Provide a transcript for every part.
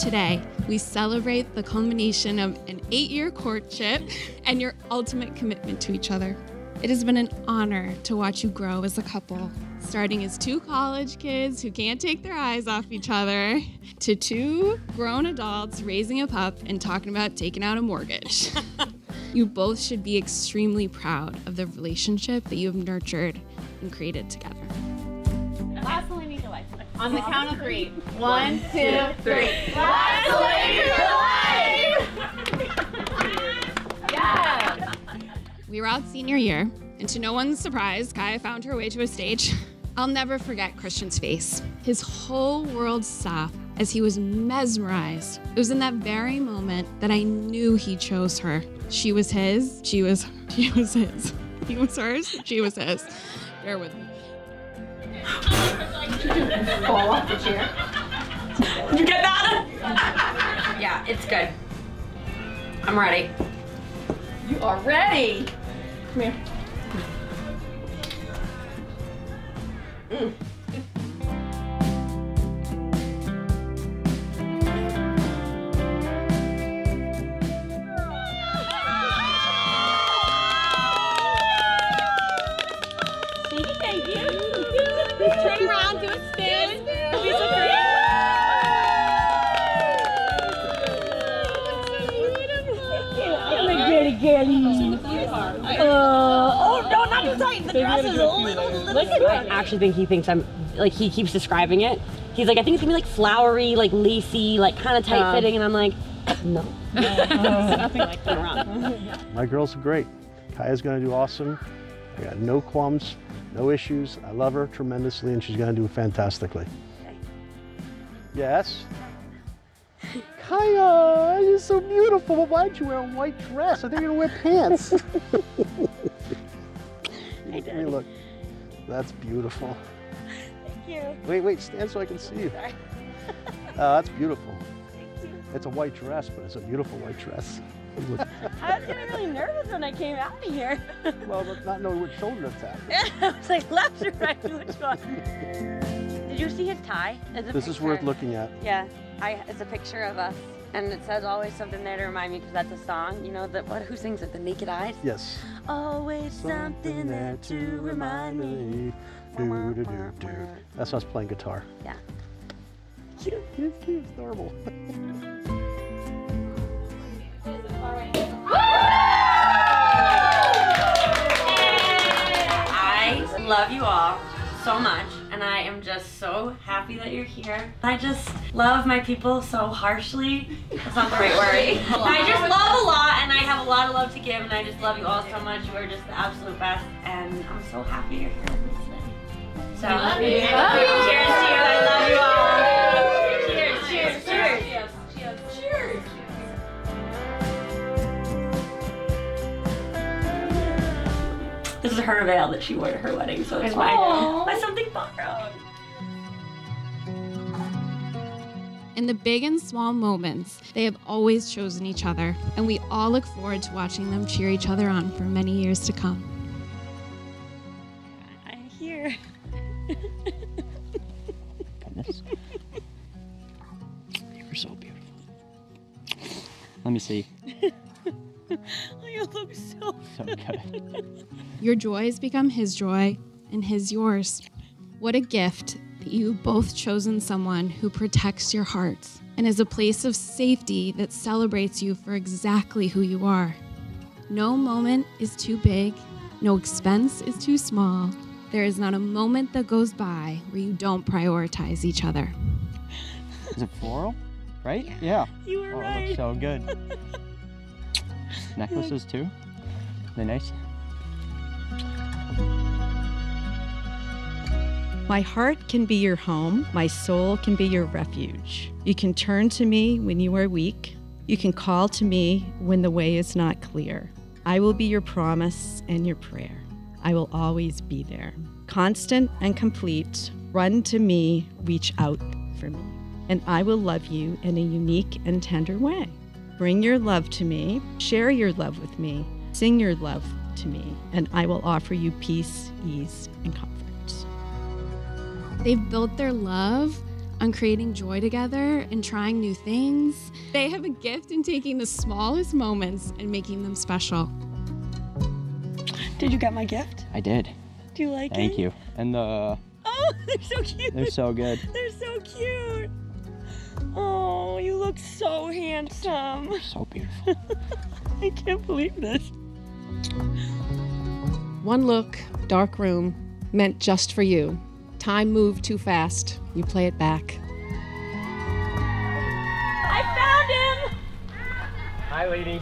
Today, we celebrate the culmination of an 8-year courtship and your ultimate commitment to each other. It has been an honor to watch you grow as a couple, starting as 2 college kids who can't take their eyes off each other, to 2 grown adults raising a pup and talking about taking out a mortgage. You both should be extremely proud of the relationship that you have nurtured and created together. Last lady for life. On the count of 3. 1, 2, 3. Last lady for life! Yeah! We were out senior year, and to no one's surprise, Kaiya found her way to a stage. I'll never forget Christian's face. His whole world stopped as he was mesmerized. It was in that very moment that I knew he chose her. She was his, she was his. He was hers, she was his. Bear with me. Fall off the chair. Did you get that? Yeah, it's good. I'm ready. You are ready. Come here. Thank you. Turn around, do a spin. Oh no, not too tight. The dress is a little. I actually think he thinks I'm, like, he keeps describing it. He's like, I think it's gonna be like flowery, like lacy, like kind of tight fitting, and I'm like, no. Nothing like that around. My girls are great. Kaiya's gonna do awesome. I got no qualms, no issues. I love her tremendously, and she's gonna do fantastically. Okay. Yes? Kaiya, you're so beautiful. Why'd you wear a white dress? I think you're gonna wear pants. Let me look. That's beautiful. Thank you. Wait, stand so I can see you. Sorry. That's beautiful. Thank you. It's a white dress, but it's a beautiful white dress. I was getting really nervous when I came out of here. Well, but not knowing which shoulder to tap. I was like, left or right, which one? Did you see his tie? This is worth looking at. Yeah, it's a picture of us, and it says always something there to remind me, because that's a song. You know, who sings it? The Naked Eyes? Yes. Always something there to remind me. Do. That's us playing guitar. Yeah. Cute, it's adorable. I love you all so much, and I am just so happy that you're here. I just love my people so harshly. That's not the right word. I just love a lot, and I have a lot of love to give, and I just love you all so much. You are just the absolute best, and I'm so happy you're here with me today. So, love you. Cheers to you. I love you all. Cheers, cheers, cheers. Cheers. This is her veil that she wore to her wedding, so it's my something borrowed. In the big and small moments, they have always chosen each other, and we all look forward to watching them cheer each other on for many years to come. I'm here. Goodness. You're so beautiful. Let me see. Oh, you look so good. Your joy has become his joy, and his yours. What a gift that you've both chosen someone who protects your hearts and is a place of safety that celebrates you for exactly who you are. No moment is too big, no expense is too small. There is not a moment that goes by where you don't prioritize each other. Is it floral? Right? Yeah. You were right. It looks so good. Necklaces too? Are they nice? My heart can be your home. My soul can be your refuge. You can turn to me when you are weak. You can call to me when the way is not clear. I will be your promise and your prayer. I will always be there. Constant and complete, run to me, reach out for me. And I will love you in a unique and tender way. Bring your love to me, share your love with me, sing your love to me, and I will offer you peace, ease, and comfort. They've built their love on creating joy together and trying new things. They have a gift in taking the smallest moments and making them special. Did you get my gift? I did. Do you like it? Thank you. And the... Oh, they're so cute. They're so good. They're so cute. Oh, you look so handsome. So beautiful. I can't believe this. One look, dark room, meant just for you. Time moved too fast. You play it back. I found him! Hi, ladies.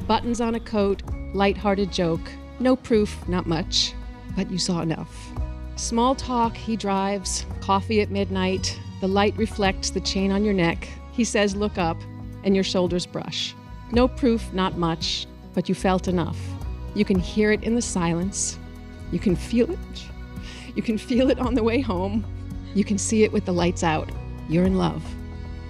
Buttons on a coat, light-hearted joke. No proof, not much, but you saw enough. Small talk, he drives, coffee at midnight. The light reflects the chain on your neck. He says, look up, and your shoulders brush. No proof, not much, but you felt enough. You can hear it in the silence. You can feel it. You can feel it on the way home. You can see it with the lights out. You're in love.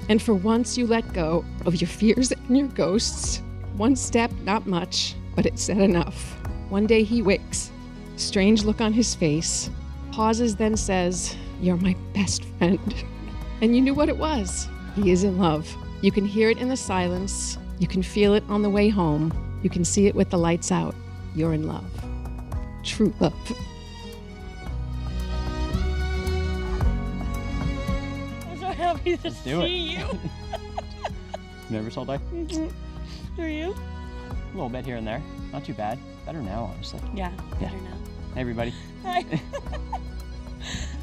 And for once you let go of your fears and your ghosts. One step, not much, but it said enough. One day he wakes, strange look on his face, pauses, then says, you're my best friend. And you knew what it was. He is in love. You can hear it in the silence. You can feel it on the way home. You can see it with the lights out. You're in love. True love. I'm so happy to do it. see you. Nervous all day? Are you? A little bit here and there. Not too bad. Better now, honestly. Yeah, Yeah. better now. Hey, everybody. Hi.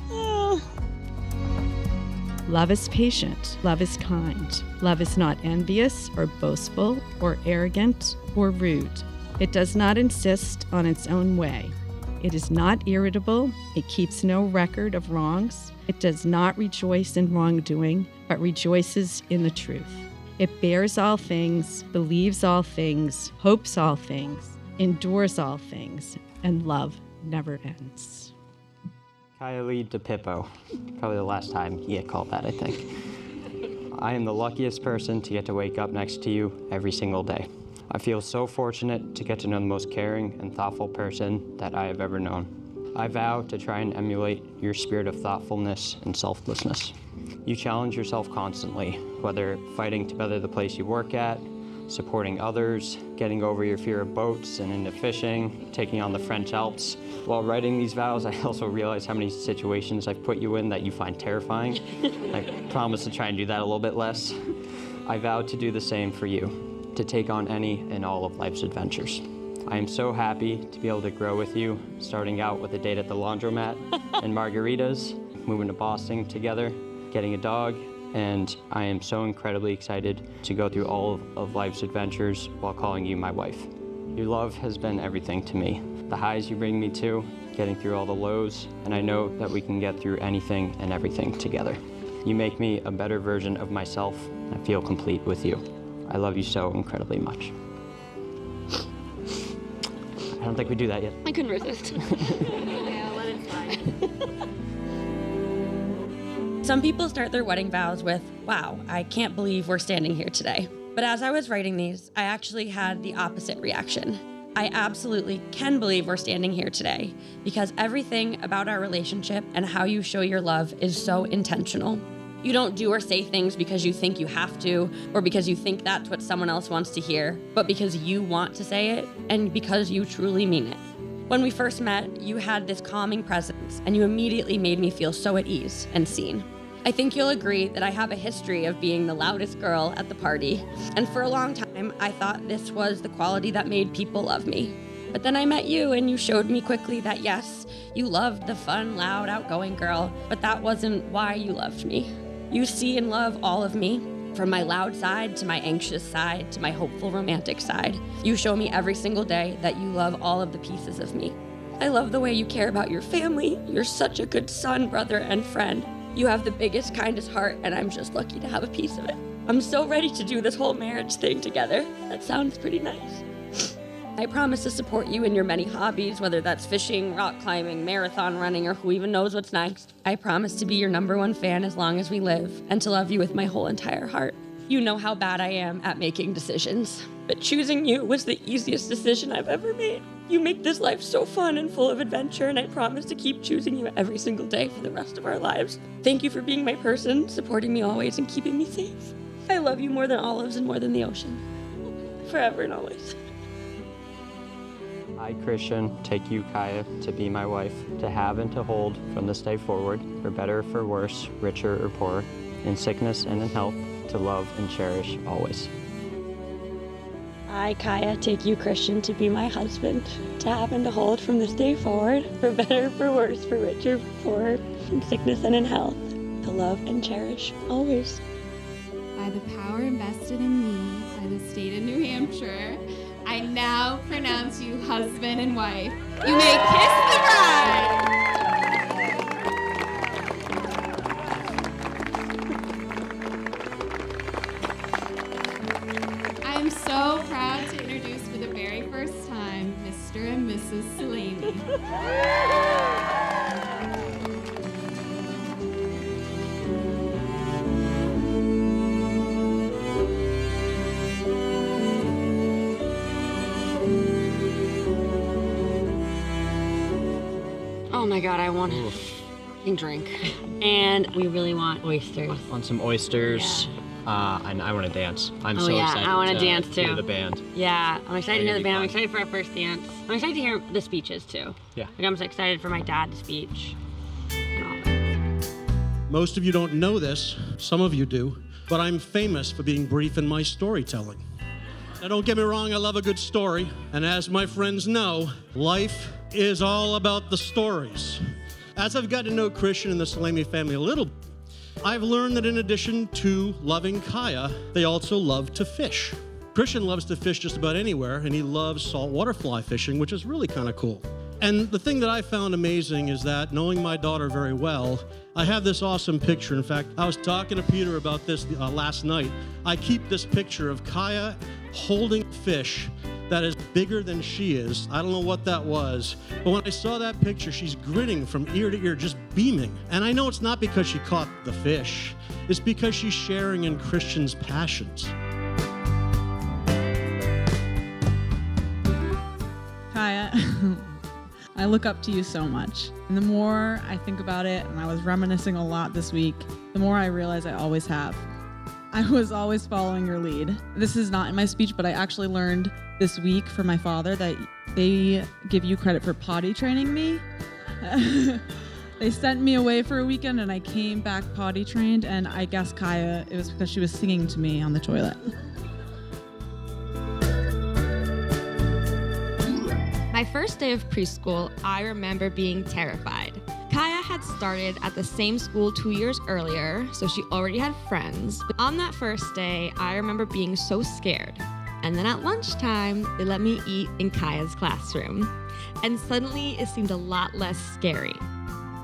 Oh. Love is patient. Love is kind. Love is not envious or boastful or arrogant or rude. It does not insist on its own way. It is not irritable. It keeps no record of wrongs. It does not rejoice in wrongdoing, but rejoices in the truth. It bears all things, believes all things, hopes all things, endures all things, and love never ends. Kaiya de Pippo. Probably the last time you get called that, I think. I am the luckiest person to get to wake up next to you every single day. I feel so fortunate to get to know the most caring and thoughtful person that I have ever known. I vow to try and emulate your spirit of thoughtfulness and selflessness. You challenge yourself constantly, whether fighting to better the place you work at, supporting others, getting over your fear of boats and into fishing, taking on the French Alps. While writing these vows, I also realize how many situations I've put you in that you find terrifying. I promise to try and do that a little bit less. I vow to do the same for you, to take on any and all of life's adventures. I am so happy to be able to grow with you, starting out with a date at the laundromat and margaritas, moving to Boston together, getting a dog, and I am so incredibly excited to go through all of life's adventures while calling you my wife. Your love has been everything to me. The highs you bring me to, getting through all the lows, and I know that we can get through anything and everything together. You make me a better version of myself, and I feel complete with you. I love you so incredibly much. I don't think we do that yet. I couldn't resist. Yeah, let it slide. Some people start their wedding vows with, wow, I can't believe we're standing here today. But as I was writing these, I actually had the opposite reaction. I absolutely can believe we're standing here today because everything about our relationship and how you show your love is so intentional. You don't do or say things because you think you have to or because you think that's what someone else wants to hear, but because you want to say it and because you truly mean it. When we first met, you had this calming presence and you immediately made me feel so at ease and seen. I think you'll agree that I have a history of being the loudest girl at the party, and for a long time, I thought this was the quality that made people love me. But then I met you, and you showed me quickly that yes, you loved the fun, loud, outgoing girl, but that wasn't why you loved me. You see and love all of me, from my loud side to my anxious side to my hopeful romantic side. You show me every single day that you love all of the pieces of me. I love the way you care about your family. You're such a good son, brother, and friend. You have the biggest, kindest heart, and I'm just lucky to have a piece of it. I'm so ready to do this whole marriage thing together. That sounds pretty nice. I promise to support you in your many hobbies, whether that's fishing, rock climbing, marathon running, or who even knows what's next. I promise to be your #1 fan as long as we live, and to love you with my whole entire heart. You know how bad I am at making decisions. But choosing you was the easiest decision I've ever made. You make this life so fun and full of adventure, and I promise to keep choosing you every single day for the rest of our lives. Thank you for being my person, supporting me always, and keeping me safe. I love you more than olives and more than the ocean. Forever and always. I, Christian, take you, Kaiya, to be my wife, to have and to hold from this day forward, for better or for worse, richer or poorer, in sickness and in health, to love and cherish always. I, Kaiya, take you, Christian, to be my husband, to have and to hold from this day forward, for better, for worse, for richer, for poorer, in sickness and in health, to love and cherish always. By the power invested in me by the state of New Hampshire, I now pronounce you husband and wife. You may kiss the bride. I am so proud to introduce for the very first time, Mr. and Mrs. Salami. Oh my God, I want a fucking drink. And we really want oysters. On some oysters. And I want to dance. I'm so yeah, excited I want to dance too. hear the band. Yeah, I'm excited to hear the band. I'm fun. excited for our first dance. I'm excited to hear the speeches too. Yeah. Like I'm so excited for my dad's speech. And all that. Most of you don't know this, some of you do, but I'm famous for being brief in my storytelling. Now don't get me wrong, I love a good story, and as my friends know, life is all about the stories. As I've gotten to know Christian and the Salami family a little, I've learned that in addition to loving Kaiya, they also love to fish. Christian loves to fish just about anywhere, and he loves saltwater fly fishing, which is really kind of cool. And the thing that I found amazing is that, knowing my daughter very well, I have this awesome picture. In fact, I was talking to Peter about this last night. I keep this picture of Kaiya holding fish that is bigger than she is. I don't know what that was, but when I saw that picture, she's grinning from ear to ear, just beaming. And I know it's not because she caught the fish. It's because she's sharing in Christian's passions. Kaiya, I look up to you so much. And the more I think about it, and I was reminiscing a lot this week, the more I realize I always have. I was always following your lead. This is not in my speech, but I actually learned this week from my father that they give you credit for potty training me. They sent me away for a weekend and I came back potty trained, and I guess Kaiya, it was because she was singing to me on the toilet. My first day of preschool, I remember being terrified. Kaiya had started at the same school 2 years earlier, so she already had friends. But on that first day, I remember being so scared. And then at lunchtime, they let me eat in Kaiya's classroom. And suddenly, it seemed a lot less scary.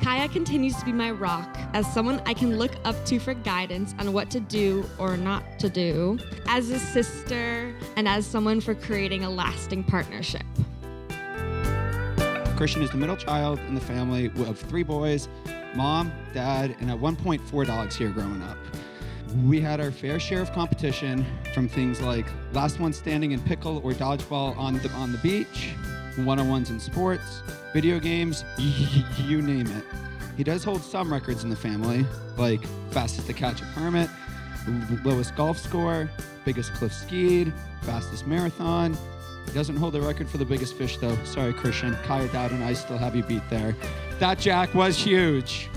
Kaiya continues to be my rock, as someone I can look up to for guidance on what to do or not to do, as a sister, and as someone for creating a lasting partnership. Christian is the middle child in the family of 3 boys, mom, dad, and at one point 4 dogs here growing up. We had our fair share of competition, from things like last one standing in pickle or dodgeball on the beach, one-on-ones in sports, video games, you name it. He does hold some records in the family, like fastest to catch a permit, lowest golf score, biggest cliff skied, fastest marathon. He doesn't hold the record for the biggest fish, though. Sorry, Christian. Kaiya, Dad, and I still have you beat there. That jack was huge.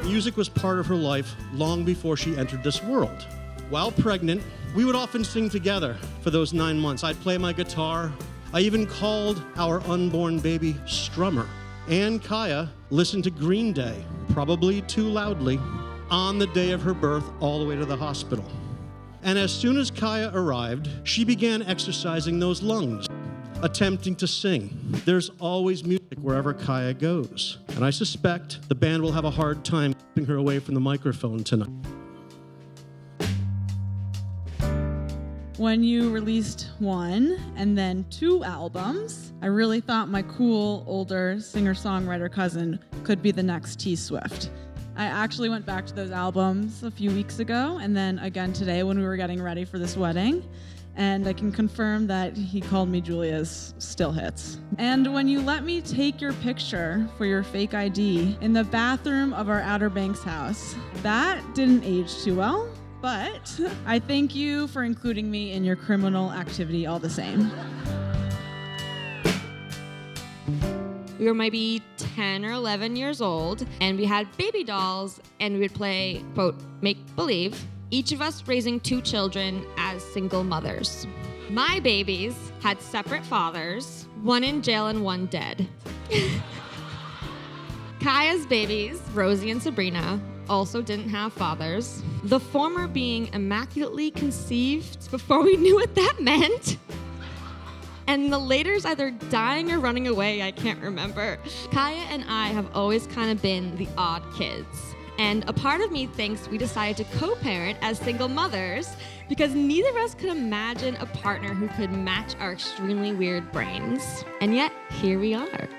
Music was part of her life long before she entered this world. While pregnant, we would often sing together for those 9 months. I'd play my guitar. I even called our unborn baby Strummer. And Kaiya listened to Green Day, probably too loudly, on the day of her birth all the way to the hospital. And as soon as Kaiya arrived, she began exercising those lungs, attempting to sing. There's always music wherever Kaiya goes. And I suspect the band will have a hard time keeping her away from the microphone tonight. When you released 1 and then 2 albums, I really thought my cool older singer-songwriter cousin could be the next T Swift. I actually went back to those albums a few weeks ago and then again today when we were getting ready for this wedding. And I can confirm that he called me Julia's still hits. And when you let me take your picture for your fake ID in the bathroom of our Outer Banks house, that didn't age too well, but I thank you for including me in your criminal activity all the same. We were maybe 10 or 11 years old, and we had baby dolls, and we would play, quote, make-believe, each of us raising 2 children as single mothers. My babies had separate fathers, one in jail and one dead. Kaiya's babies, Rosie and Sabrina, also didn't have fathers, the former being immaculately conceived before we knew what that meant. And the later's either dying or running away, I can't remember. Kaiya and I have always kind of been the odd kids. And a part of me thinks we decided to co-parent as single mothers because neither of us could imagine a partner who could match our extremely weird brains. And yet, here we are.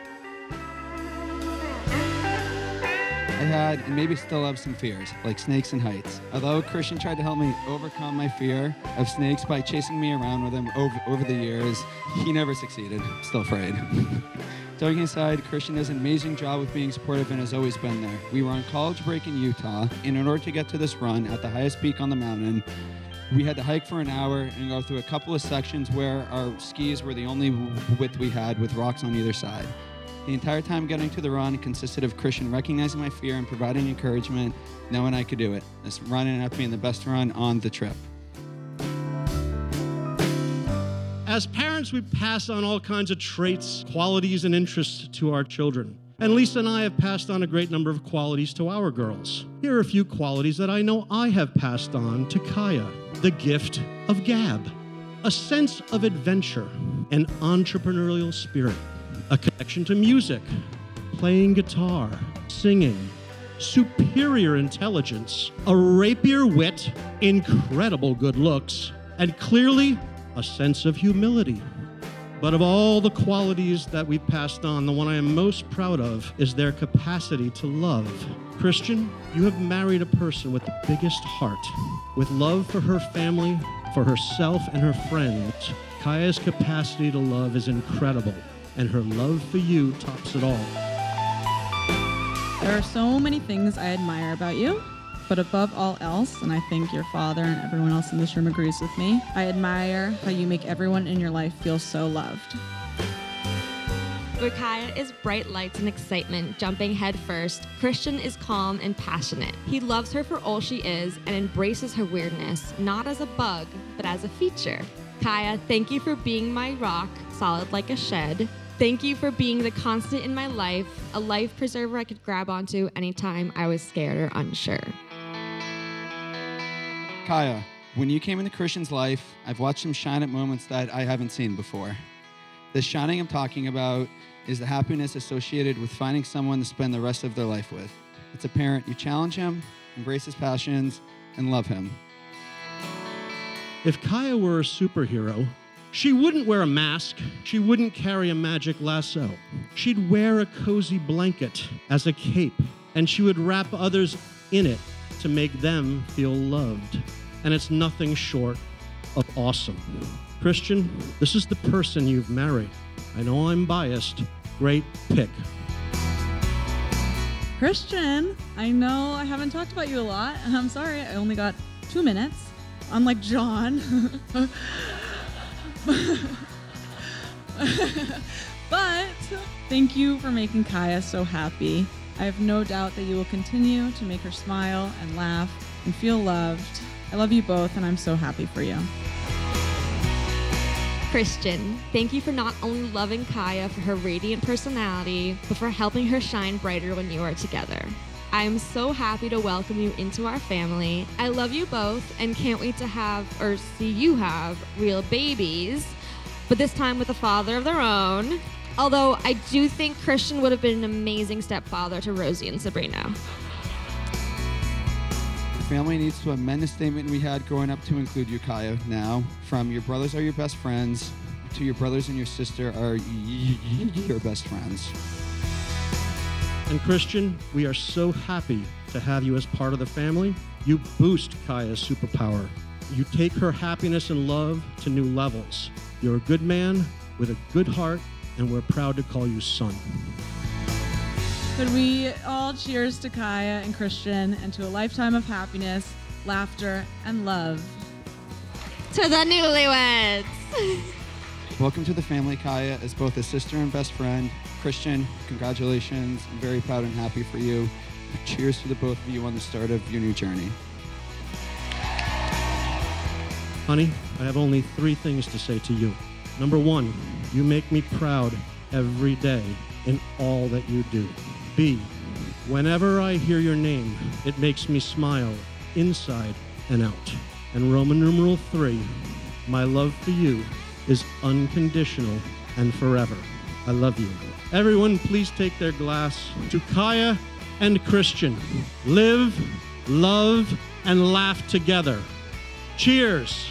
I had, and maybe still have, some fears, like snakes and heights. Although Christian tried to help me overcome my fear of snakes by chasing me around with him over the years, he never succeeded. Still afraid. Joking aside, Christian does an amazing job with being supportive and has always been there. We were on college break in Utah, and in order to get to this run at the highest peak on the mountain, we had to hike for an hour and go through a couple of sections where our skis were the only width we had with rocks on either side. The entire time getting to the run consisted of Christian recognizing my fear and providing encouragement, knowing I could do it. This run ended up being the best run on the trip. As parents, we pass on all kinds of traits, qualities, and interests to our children. And Lisa and I have passed on a great number of qualities to our girls. Here are a few qualities that I know I have passed on to Kaiya. The gift of gab, a sense of adventure, an entrepreneurial spirit, a connection to music, playing guitar, singing, superior intelligence, a rapier wit, incredible good looks, and clearly, a sense of humility. But of all the qualities that we've passed on, the one I am most proud of is their capacity to love. Christian, you have married a person with the biggest heart, with love for her family, for herself and her friends. Kaiya's capacity to love is incredible, and her love for you tops it all. There are so many things I admire about you. But above all else, and I think your father and everyone else in this room agrees with me, I admire how you make everyone in your life feel so loved. Where Kaiya is bright lights and excitement, jumping head first, Christian is calm and passionate. He loves her for all she is and embraces her weirdness, not as a bug, but as a feature. Kaiya, thank you for being my rock, solid like a shed. Thank you for being the constant in my life, a life preserver I could grab onto anytime I was scared or unsure. Kaiya, when you came into Christian's life, I've watched him shine at moments that I haven't seen before. The shining I'm talking about is the happiness associated with finding someone to spend the rest of their life with. It's apparent you challenge him, embrace his passions, and love him. If Kaiya were a superhero, she wouldn't wear a mask, she wouldn't carry a magic lasso. She'd wear a cozy blanket as a cape, and she would wrap others in it to make them feel loved. And it's nothing short of awesome. Christian, this is the person you've married. I know I'm biased. Great pick. Christian, I know I haven't talked about you a lot, and I'm sorry, I only got 2 minutes, unlike John. But thank you for making Kaiya so happy. I have no doubt that you will continue to make her smile and laugh and feel loved. I love you both, and I'm so happy for you. Christian, thank you for not only loving Kaiya for her radiant personality, but for helping her shine brighter when you are together. I am so happy to welcome you into our family. I love you both and can't wait to have, or see you have, real babies, but this time with a father of their own. Although I do think Christian would have been an amazing stepfather to Rosie and Sabrina. The family needs to amend the statement we had growing up to include you, Kaiya, now. From your brothers are your best friends to your brothers and your sister are your best friends. And Christian, we are so happy to have you as part of the family. You boost Kaiya's superpower. You take her happiness and love to new levels. You're a good man with a good heart, and we're proud to call you son. Could we all cheers to Kaiya and Christian and to a lifetime of happiness, laughter, and love. To the newlyweds. Welcome to the family, Kaiya, as both a sister and best friend. Christian, congratulations. I'm very proud and happy for you. Cheers to the both of you on the start of your new journey. Honey, I have only 3 things to say to you. Number 1, you make me proud every day in all that you do. B, whenever I hear your name, it makes me smile inside and out. And Roman numeral 3, my love for you is unconditional and forever. I love you. Everyone, please take their glass to Kaiya and Christian. Live, love, and laugh together. Cheers.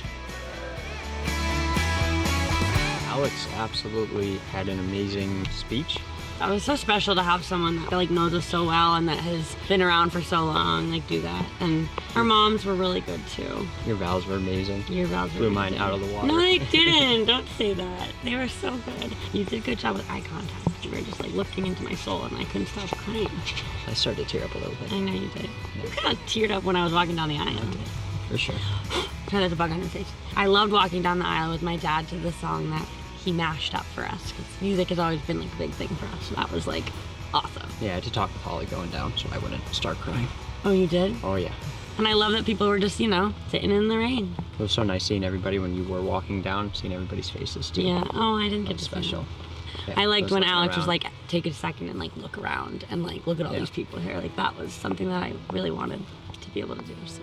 Alex absolutely had an amazing speech. It was so special to have someone that knows us so well and that has been around for so long do that. And our moms were really good too. Your vows were amazing. Your vows were Blew amazing. mine out of the water. No, they didn't. Don't say that. They were so good. You did a good job with eye contact. You were just looking into my soul and I couldn't stop crying. I started to tear up a little bit. I know you did. You kind of teared up when I was walking down the aisle. For sure. Try there's a bug on your face. I loved walking down the aisle with my dad to the song that he mashed up for us, because music has always been a big thing for us. So that was awesome. Yeah, I had to talk with Holly going down so I wouldn't start crying. Oh, you did? Oh, yeah. And I love that people were just, sitting in the rain. It was so nice seeing everybody when you were walking down, seeing everybody's faces too. Yeah. Oh, I didn't get to special. Yeah, I liked when Alex was take a second and look around and look at all these people here. That was something that I really wanted to be able to do. So.